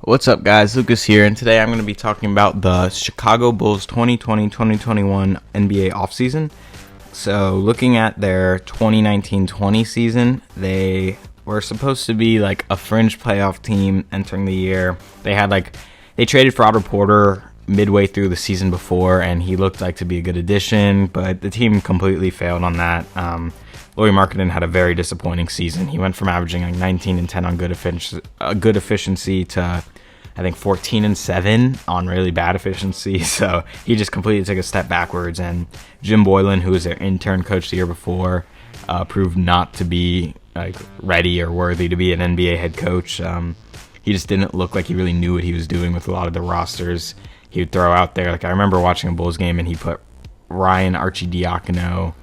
What's up, guys? Lucas here, and today I'm going to be talking about the Chicago Bulls 2020-2021 NBA offseason. So, looking at their 2019-20 season, they were supposed to be like a fringe playoff team entering the year. They traded for Otto Porter midway through the season before, and he looked like to be a good addition, but the team completely failed on that. Lauri Markkanen had a very disappointing season. He went from averaging like 19 and 10 on good efficiency to I think 14 and 7 on really bad efficiency. So he just completely took a step backwards. And Jim Boylan, who was their intern coach the year before, proved not to be like ready or worthy to be an NBA head coach. He just didn't look like he really knew what he was doing with a lot of the rosters he would throw out there. Like, I remember watching a Bulls game and he put Ryan Arcidiacono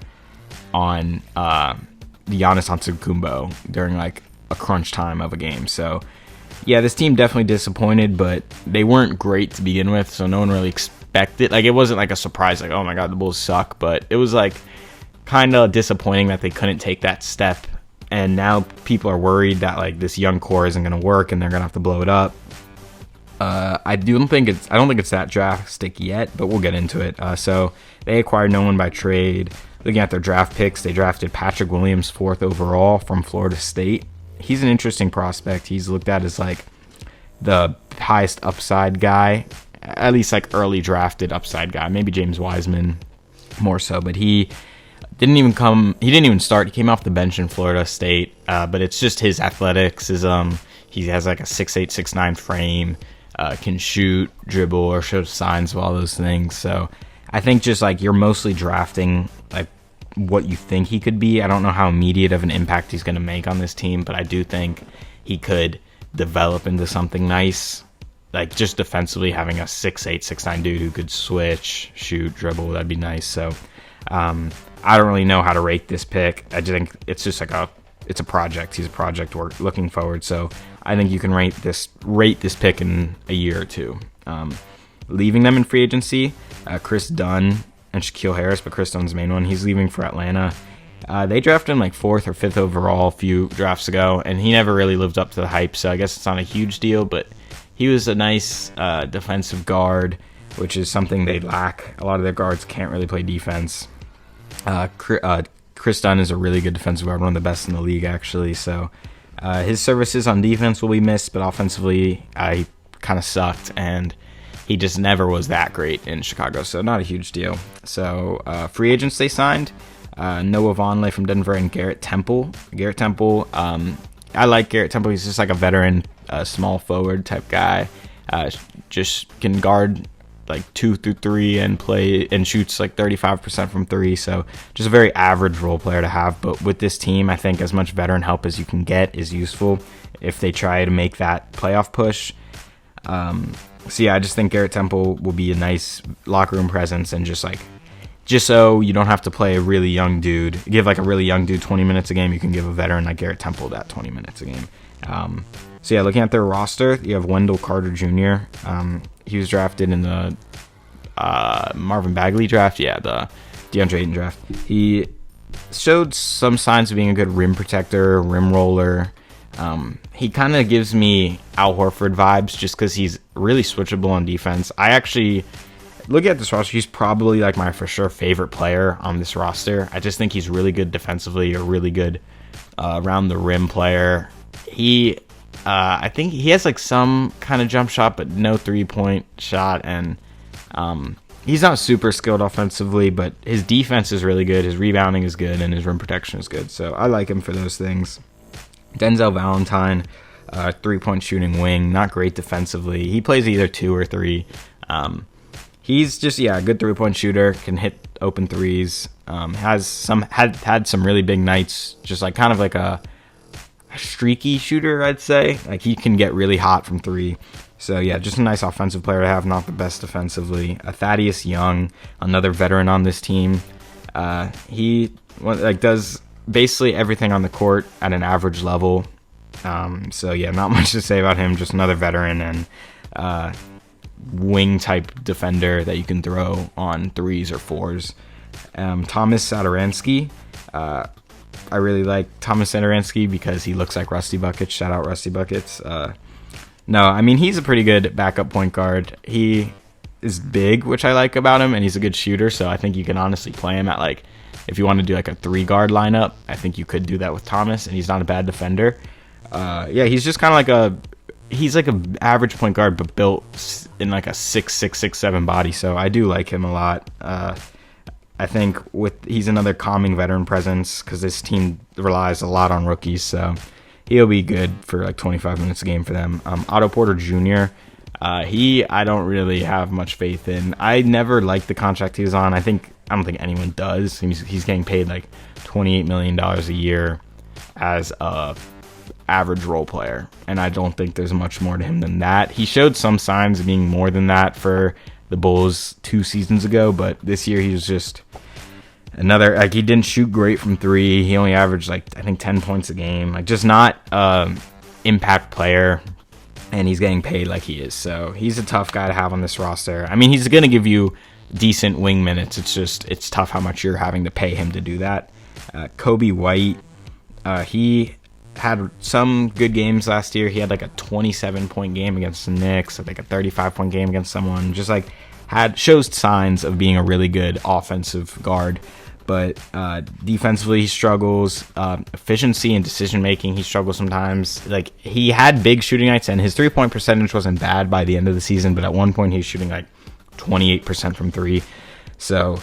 on Giannis Antetokounmpo during like a crunch time of a game. So yeah, this team definitely disappointed, but they weren't great to begin with, so no one really expected. Like, it wasn't like a surprise, like, oh my god, the Bulls suck, but it was like kind of disappointing that they couldn't take that step. And now people are worried that like this young core isn't going to work and they're going to have to blow it up. I don't think it's that drastic yet, but we'll get into it. So they acquired no one by trade. Looking at their draft picks, they drafted Patrick Williams 4th overall from Florida State. He's an interesting prospect. He's looked at as like the highest upside guy, at least like early drafted upside guy. Maybe James Wiseman more so, but he didn't even start. He came off the bench in Florida State, but it's just his athleticism. He has like a 6'8", 6'9" frame, can shoot, dribble, or show signs of all those things. So I think just like you're mostly drafting like what you think he could be. I don't know how immediate of an impact he's going to make on this team, but I do think he could develop into something nice. Like, just defensively, having a 6'8", 6'9" dude who could switch, shoot, dribble, that'd be nice. So I don't really know how to rate this pick. I just think it's just like it's a project. He's a project we're looking forward. So I think you can rate this pick in a year or two. Leaving them in free agency, Chris Dunn and Shaquille Harris, but Chris Dunn's the main one. He's leaving for Atlanta. They drafted him like 4th or 5th overall a few drafts ago, and he never really lived up to the hype, so I guess it's not a huge deal, but he was a nice defensive guard, which is something they lack. A lot of their guards can't really play defense. Chris Dunn is a really good defensive guard, one of the best in the league, actually, so his services on defense will be missed, but offensively, he kind of sucked, and he just never was that great in Chicago, so not a huge deal. So free agents they signed, Noah Vonleh from Denver and Garrett Temple. I like Garrett Temple. He's just like a veteran, small forward type guy. Just can guard like 2 through 3 and play and shoots like 35% from 3. So just a very average role player to have. But with this team, I think as much veteran help as you can get is useful if they try to make that playoff push. So yeah, I just think Garrett Temple will be a nice locker room presence, and just so you don't have to play a really young dude, give like a really young dude 20 minutes a game, you can give a veteran like Garrett Temple that 20 minutes a game. So yeah, looking at their roster, you have Wendell Carter Jr. He was drafted in the Marvin Bagley draft, the DeAndre Ayton draft. He showed some signs of being a good rim protector, rim roller. He kind of gives me Al Horford vibes just because he's really switchable on defense. I actually, looking at this roster, he's probably like my for sure favorite player on this roster. I just think he's really good defensively, a really good around the rim player. I think he has like some kind of jump shot, but no 3-point shot, and he's not super skilled offensively, but his defense is really good, his rebounding is good, and his rim protection is good. So I like him for those things. Denzel Valentine, 3-point shooting wing, not great defensively. He plays either 2 or 3. He's just a good 3-point shooter, can hit open threes. Had some really big nights, just like kind of like a streaky shooter, I'd say. Like, he can get really hot from 3. So yeah, just a nice offensive player to have, not the best defensively. Thaddeus Young, another veteran on this team. He does basically everything on the court at an average level. So yeah, not much to say about him. Just another veteran and wing type defender that you can throw on 3s or 4s. Thomas Satoransky. I really like Thomas Satoransky because he looks like Rusty Buckets. Shout out Rusty Buckets. No, I mean, he's a pretty good backup point guard. He is big, which I like about him, and he's a good shooter, so I think you can honestly play him at, like, if you want to do like a 3-guard lineup, I think you could do that with Thomas, and he's not a bad defender. Yeah, he's just kind of he's like a average point guard, but built in like a 6'6", 6'7" body, so I do like him a lot. I think he's another calming veteran presence because this team relies a lot on rookies, so he'll be good for like 25 minutes a game for them. Otto Porter Jr., I don't really have much faith in. I never liked the contract he was on. I don't think anyone does. He's getting paid like $28 million a year as a average role player, and I don't think there's much more to him than that. He showed some signs of being more than that for the Bulls 2 seasons ago, but this year he was just another, like, he didn't shoot great from 3. He only averaged like I think 10 points a game, like just not impact player, and he's getting paid like he is, so he's a tough guy to have on this roster. I mean, he's gonna give you decent wing minutes. It's tough how much you're having to pay him to do that. Kobe White, he had some good games last year. He had like a 27-point game against the Knicks, I think a 35-point game against someone. Just like shows signs of being a really good offensive guard, but defensively he struggles. Efficiency and decision making, he struggles sometimes. Like, he had big shooting nights, and his 3-point percentage wasn't bad by the end of the season, but at one point he was shooting like 28% from 3. So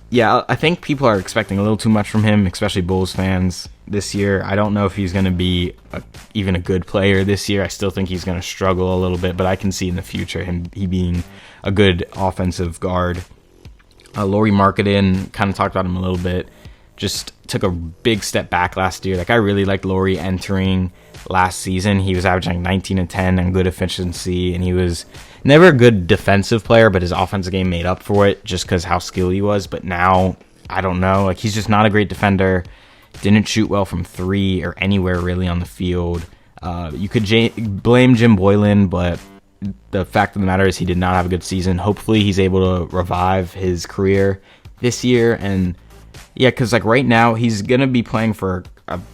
yeah, I think people are expecting a little too much from him, especially Bulls fans this year. I don't know if he's going to be even a good player this year. I still think he's going to struggle a little bit, but I can see in the future he being a good offensive guard. Lauri Markkanen, kind of talked about him a little bit, just took a big step back last year. Like, I really liked Lauri entering last season. He was averaging 19 and 10 and good efficiency, and he was never a good defensive player, but his offensive game made up for it just because how skilled he was. But now, I don't know. Like, he's just not a great defender. Didn't shoot well from 3 or anywhere really on the field. You could blame Jim Boylan, but the fact of the matter is he did not have a good season. Hopefully he's able to revive his career this year. And yeah, because like right now he's going to be playing for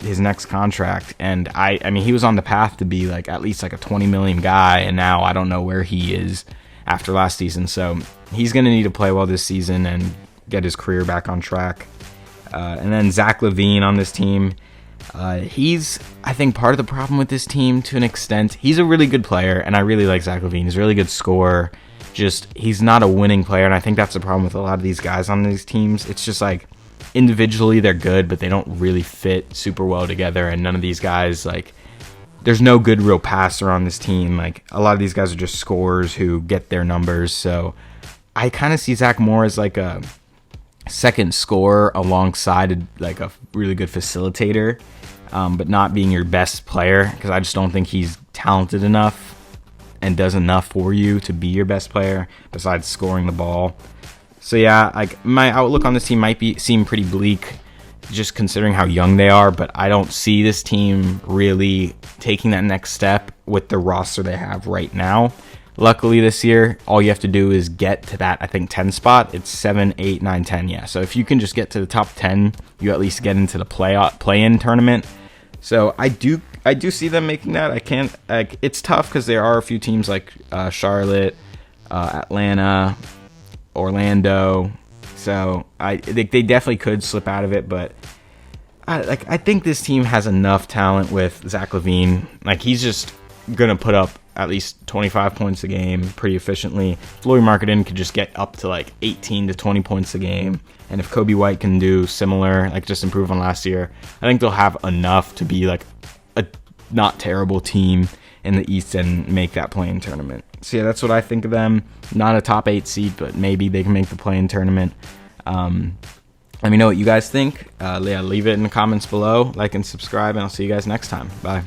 his next contract. And I mean, he was on the path to be like at least like a 20 million guy. And now I don't know where he is after last season. So he's going to need to play well this season and get his career back on track. And then Zach LaVine on this team. He's, I think, part of the problem with this team to an extent. He's a really good player, and I really like Zach LaVine. He's a really good scorer. Just, he's not a winning player, and I think that's the problem with a lot of these guys on these teams. It's just like, individually they're good, but they don't really fit super well together, and none of these guys, like, there's no good real passer on this team. Like, a lot of these guys are just scorers who get their numbers, so I kind of see Zach more as like a second scorer alongside like a really good facilitator, but not being your best player, because I just don't think he's talented enough and does enough for you to be your best player besides scoring the ball. So yeah, like, my outlook on this team might seem pretty bleak just considering how young they are, but I don't see this team really taking that next step with the roster they have right now. Luckily this year, all you have to do is get to that, I think, 10 spot. It's 7, 8, 9, 10, yeah. So if you can just get to the top 10, you at least get into the play-in tournament. So I do see them making that. I can't, like, it's tough because there are a few teams like Charlotte, Atlanta, Orlando. So they definitely could slip out of it, but I think this team has enough talent with Zach LaVine. Like, he's just gonna put up at least 25 points a game pretty efficiently. Lauri Markkanen could just get up to like 18 to 20 points a game. And if Kobe White can do similar, like just improve on last year, I think they'll have enough to be like a not terrible team in the East and make that play-in tournament. So yeah, that's what I think of them. Not a top 8 seed, but maybe they can make the play-in tournament. Let me know what you guys think. Yeah, leave it in the comments below. Like and subscribe, and I'll see you guys next time. Bye.